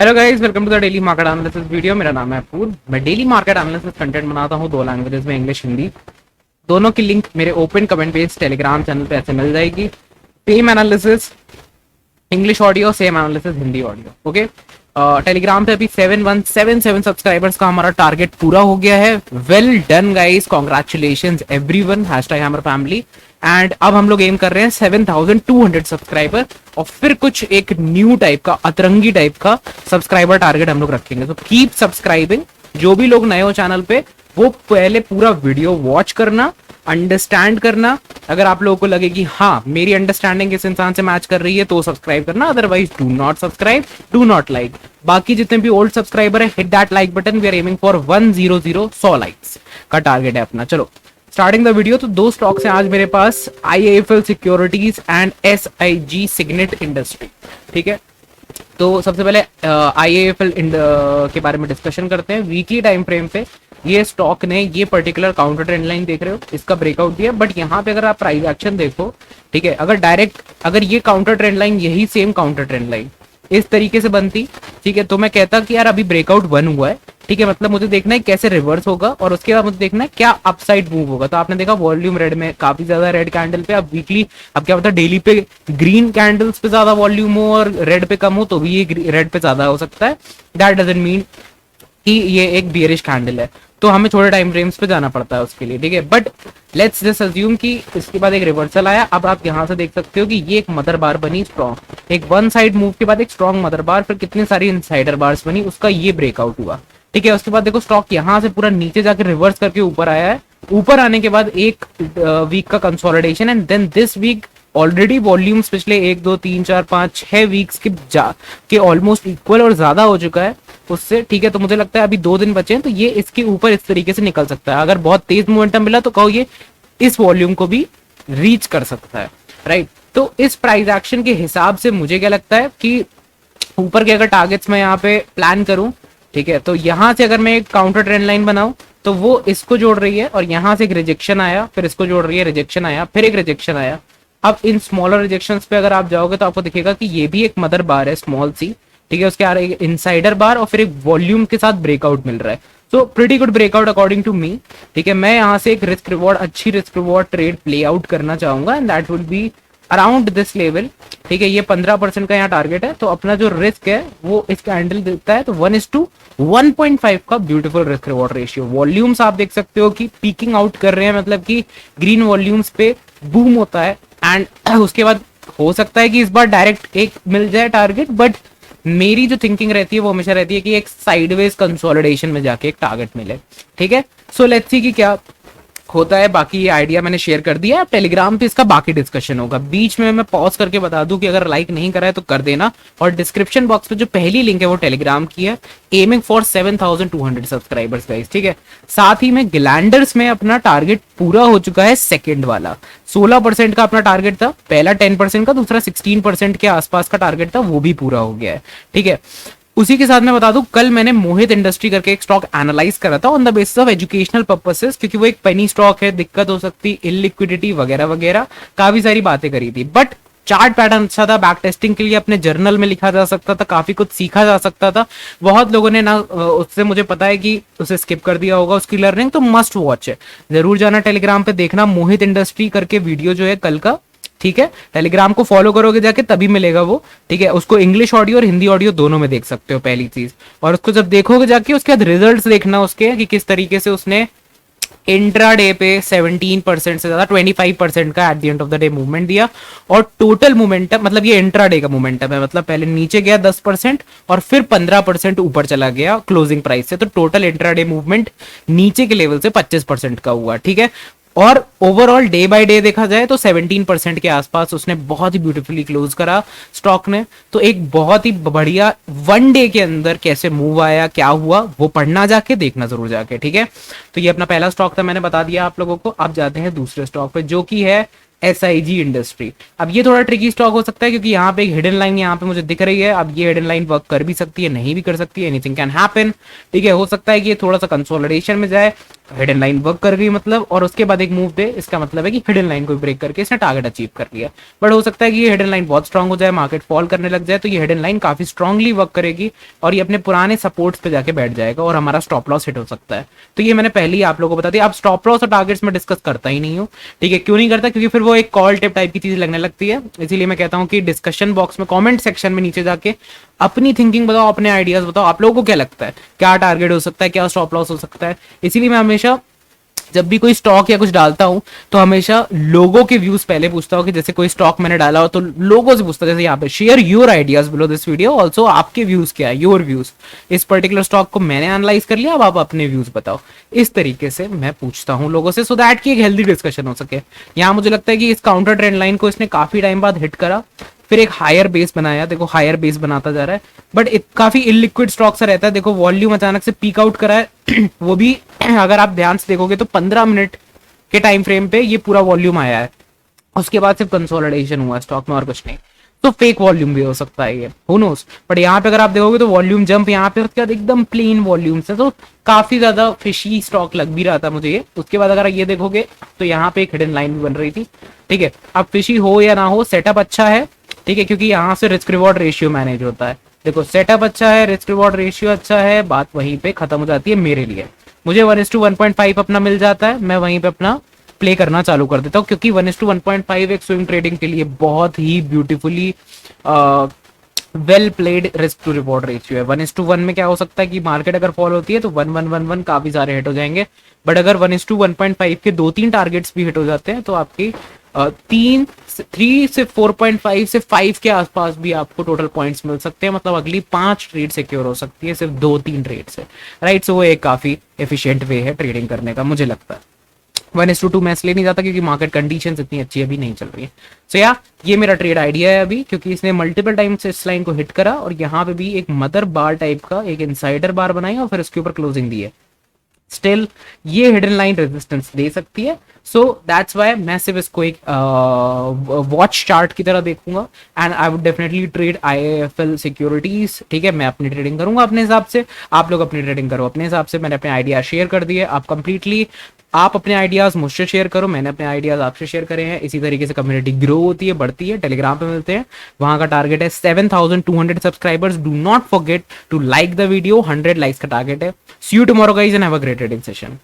Hello guys, welcome to the daily market analysis video. मेरा नाम है अपूर्व। मैं डेली मार्केट एनालिसिस कंटेंट बनाता हूँ दो लैंग्वेजेस में, इंग्लिश हिंदी। दोनों की लिंक मेरे open comment page Telegram channel पे ऐसे मिल जाएगी। Same analysis English audio, same analysis Hindi audio. Okay, Telegram पे अभी 7177 सब्सक्राइबर्स का हमारा टारगेट पूरा हो गया है। Well done guys, congratulations everyone, hashtag family. And अब हम लोग एम कर रहे हैं 7200 सब्सक्राइबर और फिर कुछ एक न्यू टाइप का, अतरंगी टाइप का सब्सक्राइबर टारगेट हम लोग रखेंगे। तो कीप सब्सक्राइबिंग। जो भी लोग नए हो चैनल पे, वो पहले पूरा वीडियो वॉच करना, अंडरस्टैंड करना। अगर आप लोगों को लगे कि हाँ मेरी अंडरस्टैंडिंग इस इंसान से मैच कर रही है तो सब्सक्राइब करना, otherwise do not subscribe, do not like. बाकी जितने भी ओल्ड सब्सक्राइबर है, hit that like button. We are aiming for 100 likes का टारगेट है अपना। चलो स्टार्टिंग द वीडियो। तो दो स्टॉक्स हैं आज मेरे पास, IIFL securities and SIG Signet industry. ठीक है, तो सबसे पहले IIFL के बारे में डिस्कशन करते हैं। वीकली टाइम फ्रेम पे ये स्टॉक ने ये पर्टिकुलर काउंटर ट्रेंड लाइन देख रहे हो, इसका ब्रेकआउट दिया। बट यहाँ पे अगर आप प्राइस एक्शन देखो, ठीक है, अगर ये काउंटर ट्रेंड लाइन, यही सेम काउंटर ट्रेंड लाइन इस तरीके से बनती, ठीक है, तो मैं कहता कि यार अभी ब्रेकआउट बन हुआ है, ठीक है, मतलब मुझे देखना है कैसे रिवर्स होगा और उसके बाद मुझे देखना है क्या अपसाइड मूव होगा। तो आपने देखा वॉल्यूम रेड में, काफी ज्यादा रेड कैंडल पे। अब वीकली, अब क्या पता डेली पे ग्रीन कैंडल्स पे ज्यादा वॉल्यूम हो और रेड पे कम हो, तो भी ये रेड पे ज्यादा हो सकता है। दैट डजंट मीन कि ये एक बियरिश कैंडल है, तो हमें छोटे टाइम फ्रेम्स पे जाना पड़ता है उसके लिए, ठीक है। बट लेट्स जस्ट अज्यूम कि इसके बाद एक रिवर्सल आया। अब आप यहाँ से देख सकते हो कि ये एक मदर बार बनी स्ट्रॉन्ग, एक वन साइड मूव के बाद एक स्ट्रॉन्ग मदर बार, फिर कितनी सारी इनसाइडर बार्स बनी, उसका ये ब्रेकआउट हुआ, ठीक है। उसके बाद देखो स्टॉक यहाँ से पूरा नीचे जाकर रिवर्स करके ऊपर आया है। ऊपर आने के बाद एक वीक का consolidation and then this week already volumes पिछले 1 2 3 4 5 6 वीक्स के ऑलमोस्ट इक्वल और ज्यादा हो चुका है उससे, ठीक है। तो मुझे लगता है अभी 2 दिन बचे हैं, तो ये इसके ऊपर इस तरीके से निकल सकता है। अगर बहुत तेज मोमेंटम मिला तो कहो ये इस वॉल्यूम को भी रीच कर सकता है, राइट। तो इस प्राइस एक्शन के हिसाब से मुझे क्या लगता है कि ऊपर के अगर टारगेट्स मैं यहाँ पे प्लान करूं, ठीक है, तो यहाँ से अगर मैं एक काउंटर ट्रेंड लाइन बनाऊं तो वो इसको जोड़ रही है और यहाँ से एक रिजेक्शन आया, फिर इसको जोड़ रही है, रिजेक्शन आया, फिर एक रिजेक्शन आया। अब इन स्मॉलर रिजेक्शंस पे अगर आप जाओगे तो आपको दिखेगा कि ये भी एक मदर बार है स्मॉल सी, ठीक है, उसके आ रही इनसाइडर बार और फिर एक वॉल्यूम के साथ ब्रेकआउट मिल रहा है। So pretty good breakout according to me, ठीक है। मैं यहाँ से एक रिस्क रिवॉर्ड, अच्छी risk reward trade play out करना चाहूंगा and that would be around this level, ठीक है। ये 15% का यहाँ टारगेट है, तो अपना जो रिस्क है वो इस कैंडल देता है, तो 1:1.5 का beautiful risk reward ratio. Volumes आप देख सकते हो कि पीकिंग आउट कर रहे हैं, मतलब कि ग्रीन वॉल्यूम्स पे बूम होता है एंड उसके बाद हो सकता है कि इस बार डायरेक्ट एक मिल जाए टारगेट, बट मेरी जो थिंकिंग रहती है वो हमेशा रहती है कि एक साइडवेज कंसोलिडेशन में जाके एक टारगेट मिले, ठीक है। सो लेट्स सी कि क्या होता है। बाकी ये आइडिया मैंने शेयर कर दिया है, टेलीग्राम पे इसका बाकी डिस्कशन होगा। बीच में मैं पॉज करके बता दूं कि अगर लाइक नहीं करा है तो कर देना, और डिस्क्रिप्शन बॉक्स में जो पहली लिंक है वो टेलीग्राम की है, एमिंग फॉर 7200 सब्सक्राइबर्स गाइस, ठीक है। साथ ही में ग्लैंडर्स में अपना टारगेट पूरा हो चुका है, सेकंड वाला 16% का अपना टारगेट था, पहला 10% का, दूसरा 16% के आसपास का टारगेट था, वो भी पूरा हो गया है, ठीक है। उसी के साथ मैं बता दूं, कल मैंने मोहित इंडस्ट्री करके एक स्टॉक एनालाइज करा था on the basis of educational purposes, क्योंकि वो एक पेनी स्टॉक है, दिक्कत हो सकती, इलिक्विडिटी वगैरह वगैरह, काफी सारी बातें करी थी। बट चार्ट पैटर्न अच्छा था, बैक टेस्टिंग के लिए अपने जर्नल में लिखा जा सकता था, काफी कुछ सीखा जा सकता था। बहुत लोगों ने ना उससे, मुझे पता है कि उसे स्किप कर दिया होगा उसकी लर्निंग, तो मस्ट वॉच है, जरूर जाना टेलीग्राम पे देखना। मोहित इंडस्ट्री करके वीडियो जो है कल का, ठीक है, टेलीग्राम को फॉलो करोगे जाके तभी मिलेगा वो, ठीक है। उसको इंग्लिश ऑडियो और हिंदी ऑडियो दोनों में देख सकते हो पहली चीज, और उसको जब देखोगे जाके उसके बाद रिजल्ट्स देखना उसके कि किस तरीके से उसने इंट्राडे पे 17% से ज्यादा 25% का at the end of the day movement दिया। और टोटल मोमेंटम, मतलब ये इंट्राडे का मोमेंटम है, मतलब पहले नीचे गया 10% और फिर 15% ऊपर चला गया क्लोजिंग प्राइस से, तो टोटल इंट्राडे मूवमेंट नीचे के लेवल से 25% का हुआ, ठीक है। और ओवरऑल डे बाय डे देखा जाए तो 17% के आसपास उसने बहुत ही ब्यूटीफुली क्लोज करा स्टॉक ने। तो एक बहुत ही बढ़िया वन डे के अंदर कैसे मूव आया, क्या हुआ, वो पढ़ना जाके, देखना जरूर जाके, ठीक है। तो ये अपना पहला स्टॉक था, मैंने बता दिया आप लोगों को। अब जाते हैं दूसरे स्टॉक पे, जो कि है SIG इंडस्ट्री। अब ये थोड़ा ट्रिकी स्टॉक हो सकता है क्योंकि यहाँ पे एक हिडन लाइन यहाँ पे मुझे दिख रही है। अब ये हिडन लाइन वर्क कर भी सकती है, नहीं भी कर सकती है, एनीथिंग कैन हैपन, ठीक है। हो सकता है कि ये थोड़ा सा कंसोलिडेशन में जाए, हिडन लाइन वर्क कर गई मतलब, और उसके बाद एक मूव दे, इसका मतलब है कि हिडन लाइन को ब्रेक करके इसने टारगेट अचीव कर लिया। बट हो सकता है कि ये हिडन लाइन बहुत स्ट्रांग हो जाए, मार्केट फॉल करने लग जाए, तो ये हिडन लाइन काफी स्ट्रांगली वर्क करेगी और ये अपने पुराने सपोर्ट्स पे जाके बैठ जाएगा और हमारा स्टॉप लॉस हिट हो सकता है। तो ये मैंने पहले ही आप लोगों को बता दिया। अब स्टॉप लॉस और टारगेट्स में डिस्कस करता ही नहीं हूँ, ठीक है। क्यों नहीं करता? क्योंकि फिर वो एक कॉल टिप टाइप की चीज लगने लगती है। इसीलिए मैं कहता हूँ कि डिस्कशन बॉक्स में, कमेंट सेक्शन में नीचे जाके अपनी थिंकिंग बताओ, अपने आइडियाज बताओ, आप लोगों को क्या लगता है, क्या टारगेट हो सकता है, क्या स्टॉप लॉस हो सकता है। इसीलिए मैं हमेशा जब भी कोई स्टॉक या कुछ डालता हूं तो हमेशा लोगों के व्यूज पहले पूछता हूं, कि जैसे कोई स्टॉक मैंने डाला हो तो लोगों से पूछता हूं, जैसे यहाँ पे share your ideas below this video, also आपके व्यूज क्या है, योर व्यूज, इस पर्टिकुलर स्टॉक को मैंने एनालाइज कर लिया, अब आप अपने व्यूज बताओ। इस तरीके से मैं पूछता हूं लोगों से, सो दैट की एक हेल्दी डिस्कशन हो सके। यहाँ मुझे लगता है कि इस काउंटर ट्रेंड लाइन को इसने काफी टाइम बाद हिट करा, फिर एक हायर बेस बनाया, देखो हायर बेस बनाता जा रहा है, बट काफी इलिक्विड स्टॉक सा रहता है। देखो वॉल्यूम अचानक से पीक आउट करा है वो भी अगर आप ध्यान से देखोगे तो 15 मिनट के टाइम फ्रेम पे ये पूरा वॉल्यूम आया है, उसके बाद सिर्फ कंसोलिडेशन हुआ स्टॉक में और कुछ नहीं। तो फेक वॉल्यूम भी हो सकता है ये, हु नोस। बट यहाँ पे अगर आप देखोगे तो वॉल्यूम जंप यहाँ पे, उसके बाद एकदम प्लेन वॉल्यूम से, तो काफी ज्यादा फिशी स्टॉक लग भी रहा था मुझे ये। उसके बाद अगर ये देखोगे तो यहाँ पे एक हिडन लाइन भी बन रही थी, ठीक है। अब फिशी हो या ना हो, सेटअप अच्छा है, ठीक है, क्योंकि यहाँ से रिस्क रिवॉर्ड रेशियो मैनेज होता है। देखो सेटअप अच्छा है, रिस्क रिवॉर्ड रेशियो अच्छा है, बात वहीं पे खत्म हो जाती है मेरे लिए। मुझे 1:1.5 अपना मिल जाता है, मैं वहीं पे अपना प्ले करना चालू कर देता हूँ, क्योंकि 1:1.5 एक स्विंग ट्रेडिंग के लिए बहुत ही beautifully well played risk to reward ratio है। 1:1 में क्या हो सकता है कि मार्केट अगर फॉल होती है तो 1:1 काफी सारे हिट हो जाएंगे, बट अगर 1:1.5 के 2-3 टारगेट्स भी हिट हो जाते हैं तो आपकी 3 से 4.5 से 5 के आसपास भी आपको टोटल पॉइंट्स मिल सकते हैं। मतलब अगली 5 ट्रेड सिक्योर हो सकती है सिर्फ 2-3 ट्रेड से, राइट। सो वो एक काफी एफिशिएंट वे है ट्रेडिंग करने का, मुझे लगता है। 1:2 मैं इसलिए नहीं जाता क्योंकि मार्केट कंडीशंस इतनी अच्छी अभी नहीं चल रही है। सो या ये मेरा ट्रेड आइडिया है अभी, क्योंकि इसने मल्टीपल टाइम से इस लाइन को हिट करा और यहाँ पे भी एक मदर बार टाइप का एक इनसाइडर बार बनाई और फिर उसके ऊपर क्लोजिंग दी है। स्टिल ये हिडन लाइन रेजिस्टेंस दे सकती है, सो दैट्स वाई मैं सिर्फ इसको एक वॉच चार्ट की तरह देखूंगा and I would definitely trade IIFL securities, ठीक है। मैं अपनी ट्रेडिंग करूंगा अपने हिसाब से, आप लोग अपनी ट्रेडिंग करो अपने हिसाब से। मैंने अपने आइडिया शेयर कर दिए, आप अपने आइडियाज मुझसे शेयर करो, मैंने अपने आइडियाज आपसे शेयर करे हैं। इसी तरीके से कम्युनिटी ग्रो होती है, बढ़ती है। टेलीग्राम पे मिलते हैं, वहां का टारगेट है 7200 subscribers. Do not forget to like the video, 100 likes का टारगेट है। See you tomorrow guys and have a great trading session.